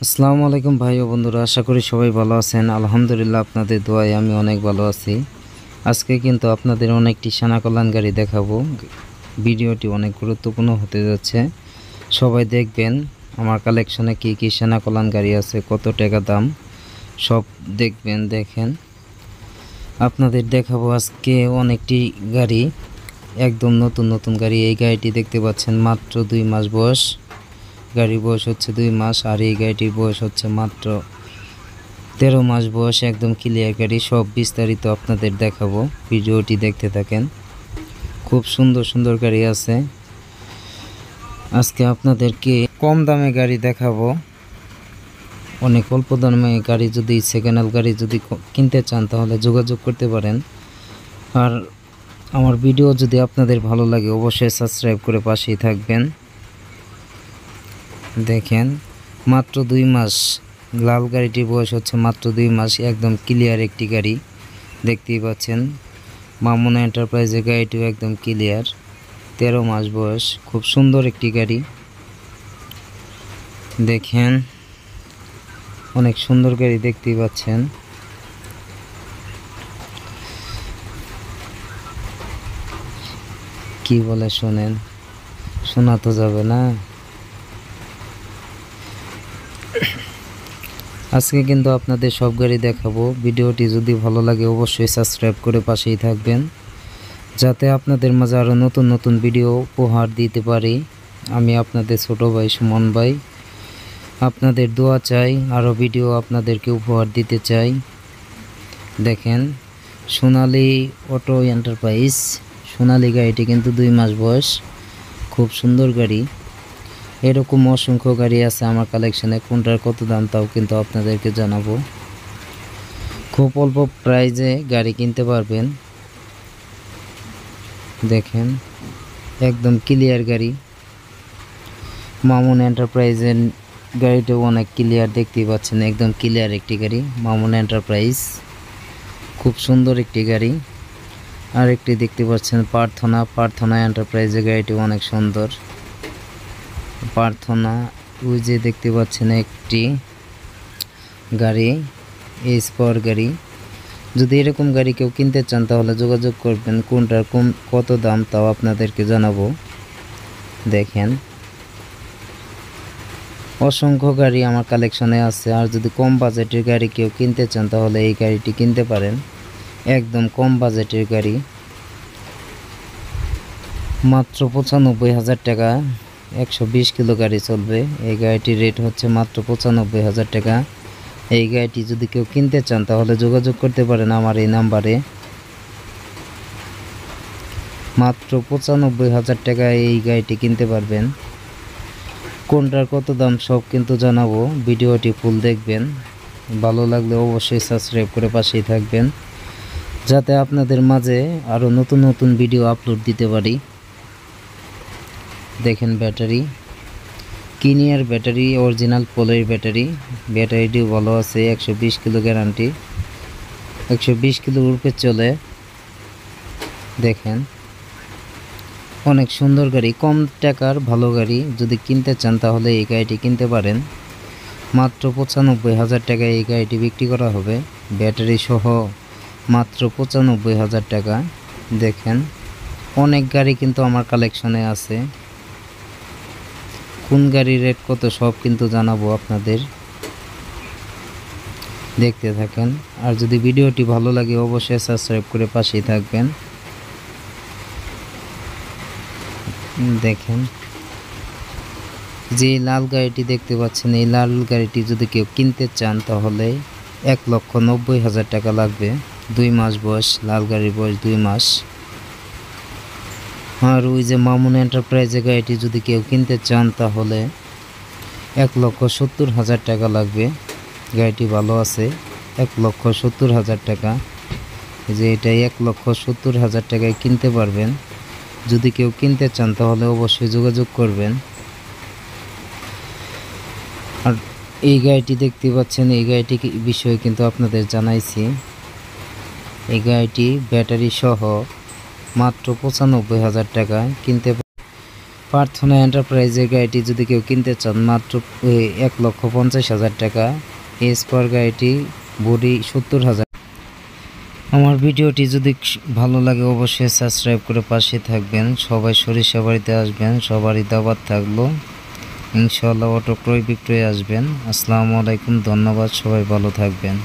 আসসালামু আলাইকুম ভাই ও বন্ধুরা, আশা করি সবাই ভালো আছেন। আলহামদুলিল্লাহ, আপনাদের দোয়ায় আমি অনেক ভালো আছি। আজকে কিন্তু আপনাদের অনেকটি সেনা কল্যাণ গাড়ি দেখাবো। ভিডিওটি অনেক গুরুত্বপূর্ণ হতে যাচ্ছে, সবাই দেখবেন। আমার কালেকশনে কি কি সেনা কল্যাণ গাড়ি আছে, কত টাকা দাম, সব দেখবেন। দেখেন, আপনাদের দেখাবো আজকে অনেকটি গাড়ি, একদম নতুন নতুন গাড়ি। এই গাড়িটি দেখতে পাচ্ছেন মাত্র 2 মাস বয়স। গাড়ির বয়স হচ্ছে 2 মাস, আর এই গাড়িটির বয়স হচ্ছে মাত্র 13 মাস বয়স। একদম ক্লিয়ার গাড়ি, সব বিস্তারিত আপনাদের দেখাবো, ভিডিওটি দেখতে থাকেন। খুব সুন্দর সুন্দর গাড়ি আছে। আজকে আপনাদেরকে কম দামে গাড়ি দেখাবো, অনেক অল্প দামে গাড়ি। যদি সেকেন্ড হ্যান্ড গাড়ি যদি কিনতে চান তাহলে যোগাযোগ করতে পারেন। আর আমার ভিডিও যদি আপনাদের ভালো লাগে অবশ্যই সাবস্ক্রাইব করে পাশেই থাকবেন। দেখেন, মাত্র 2 মাস, লাল গাড়িটির বয়স হচ্ছে মাত্র 2 মাস। একদম ক্লিয়ার একটি গাড়ি, দেখতেই পাচ্ছেন। মামুনা এন্টারপ্রাইজের গাড়িটিও একদম ক্লিয়ার, 13 মাস বয়স। খুব সুন্দর একটি গাড়ি, দেখেন অনেক সুন্দর গাড়ি, দেখতেই পাচ্ছেন। কি বলে শোনেন, শোনা তো যাবে না। আজকে কিন্তু আপনাদের সব গাড়ি দেখাবো। ভিডিওটি যদি ভালো লাগে অবশ্যই সাবস্ক্রাইব করে পাশেই থাকবেন, যাতে আপনাদের মাঝে আরও নতুন নতুন ভিডিও উপহার দিতে পারি। আমি আপনাদের ছোট ভাই সুমন ভাই, আপনাদের দোয়া চাই, আরও ভিডিও আপনাদেরকে উপহার দিতে চাই। দেখেন, সোনালী অটো এন্টারপ্রাইজ, সোনালী গাড়িটি কিন্তু 2 মাস বয়স। খুব সুন্দর গাড়ি। এরকম অসংখ্য গাড়ি আছে আমার কালেকশনে, কোনটার কত দাম তাও কিন্তু আপনাদেরকে জানাবো। খুব অল্প প্রাইজে গাড়ি কিনতে পারবেন। দেখেন, একদম ক্লিয়ার গাড়ি। মামুন এন্টারপ্রাইজের গাড়িটাও অনেক ক্লিয়ার, দেখতেই পাচ্ছেন। একদম ক্লিয়ার একটি গাড়ি, মামুন এন্টারপ্রাইজ। খুব সুন্দর একটি গাড়ি। আর একটি দেখতে পাচ্ছেন প্রার্থনা এন্টারপ্রাইজের গাড়িটি অনেক সুন্দর। প্রার্থনা, ওই যে দেখতে পাচ্ছেন একটি গাড়ি, এইচ পাওয়ার গাড়ি। যদি এরকম গাড়ি কেউ কিনতে চান তাহলে যোগাযোগ করবেন। কোনটার কত দাম তাও আপনাদেরকে জানাবো। দেখেন, অসংখ্য গাড়ি আমার কালেকশনে আছে। আর যদি কম বাজেটের গাড়ি কেউ কিনতে চান তাহলে এই গাড়িটি কিনতে পারেন। একদম কম বাজেটের গাড়ি, মাত্র 95,000 টাকা। 120 কিলো গাড়ি চলবে। এই গাড়িটির রেট হচ্ছে মাত্র 95,000 টাকা। এই গাড়িটি যদি কেউ কিনতে চান তাহলে যোগাযোগ করতে পারেন আমার এই নাম্বারে। মাত্র 95,000 টাকায় এই গাড়িটি কিনতে পারবেন। কোনটার কত দাম সব কিন্তু জানাবো, ভিডিওটি ফুল দেখবেন। ভালো লাগলে অবশ্যই সাবস্ক্রাইব করে পাশেই থাকবেন, যাতে আপনাদের মাঝে আরও নতুন নতুন ভিডিও আপলোড দিতে পারি। দেখেন, ব্যাটারি কিনিয়ার ব্যাটারি, অরিজিনাল পোলের ব্যাটারি। ব্যাটারিটিও ভালো আছে, 120 কিলো গ্যারান্টি, 120 কিলো উপরে চলে। দেখেন, অনেক সুন্দর গাড়ি, কম টাকার ভালো গাড়ি। যদি কিনতে চান তাহলে এই গাড়িটি কিনতে পারেন। মাত্র 95,000 টাকায় এই গাড়িটি বিক্রি করা হবে, ব্যাটারি সহ মাত্র 95,000 টাকা। দেখেন, অনেক গাড়ি কিন্তু আমার কালেকশনে আছে। কোন গাড়ির রেট কত সব কিন্তু জানাবো আপনাদের, দেখতে থাকেন। আর যদি ভিডিওটি ভালো লাগে অবশ্যই সাবস্ক্রাইব করে পাশেই থাকবেন। দেখেন, যে লাল গাড়িটি দেখতে পাচ্ছেন, এই লাল গাড়িটি যদি কেউ কিনতে চান তাহলে 1,90,000 টাকা লাগবে। 2 মাস বয়স, লাল গাড়ির বয়স 2 মাস। আর ওই যে মামুন এন্টারপ্রাইজের গাড়িটি যদি কেউ কিনতে চান তাহলে 1,70,000 টাকা লাগবে। গাড়িটি ভালো আছে, 1,70,000 টাকা। যে এটাই 1,70,000 টাকায় কিনতে পারবেন। যদি কেউ কিনতে চান তাহলে অবশ্যই যোগাযোগ করবেন। আর এই গাড়িটি দেখতে পাচ্ছেন, এই গাড়িটি বিষয়ে কিন্তু আপনাদের জানাইছি। এই গাড়িটি ব্যাটারি সহ মাত্র 95,000 টাকায় কিনতে প্রার্থনা এন্টারপ্রাইজের গাড়িটি যদি কেউ কিনতে চান মাত্র 1,50,000 টাকা। এই স্কোয়ার গাড়িটি বডি 70,000। আমার ভিডিওটি যদি ভালো লাগে অবশ্যই সাবস্ক্রাইব করে পাশে থাকবেন। সবাই সরিষাবাড়িতে আসবেন, সবারই দাওয়াত থাকলো। ইনশাআল্লাহ অটো ক্রয় বিক্রয় আসবেন। আসসালামু আলাইকুম, ধন্যবাদ, সবাই ভালো থাকবেন।